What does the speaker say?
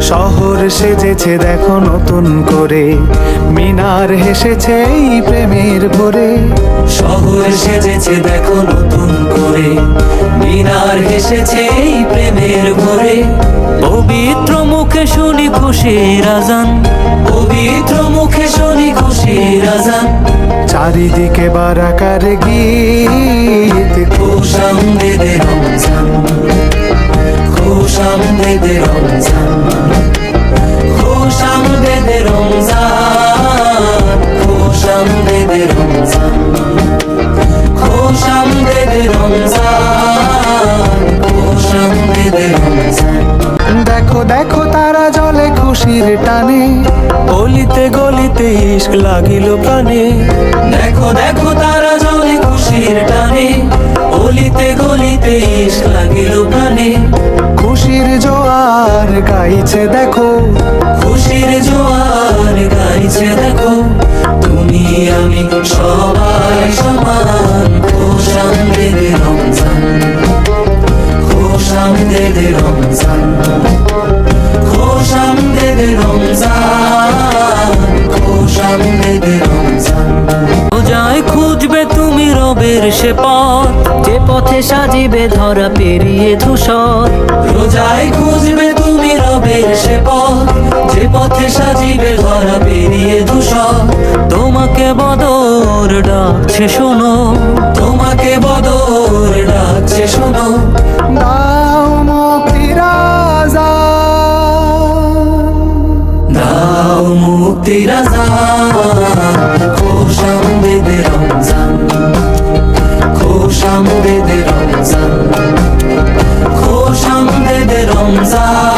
শহর সেজেছে দেখো নতুন করে, মিনার হেসেছে এই প্রেমের ভোরে। শহর সেজেছে দেখো নতুন করে, মিনার হেসেছে এই প্রেমের ভোরে। পবিত্র মুখে শুনি খুশির আজান, পবিত্র মুখে শুনি খুশির আজান। চারিদিকে বারাকার গীত, খুশামদেদে রমজান, খুশামদেদে রমজান, খুশামদেদে রমজান, খুশামদেদে রমজান, খুশামদেদে রমজান, খুশামদেদে রমজান। দেখো দেখো তারা জলে খুশির টানে, গলিতে গলিতে ইশক লাগিল প্রাণে। দেখো দেখো তারা জলে খুশির টানে, গলিতে গলিতে ইশক লাগিল প্রাণে। খুশির জোয়ার গাইছে দেখো, খুশির জোয়ার গাইছে দেখো। তুমি আমি সবাই সমান, খুশামদেদে রমজান, খুশামদেদে রমজান, খুশামদেদে রমজান, খুশামদেদে রমজান। রোজায় খুঁজবে তুমি রবের সে পথ, যে পথে সাজিবে ধরা পেরিয়ে ধূসর। রোজায় খুঁজবে তুমি রবের সে পথ, যে পথে সাজিবে ধরা পেরিয়ে ধূসর। তোমাকে বদর ডাকছে শোনো, তোমাকে বদর ডাকছে শোনো। দাও মুক্তির আযান, দাও মুক্তির আযান, খুশামদেদে রমজান, খুশামদেদে রমজান, খুশামদেদে রমজান।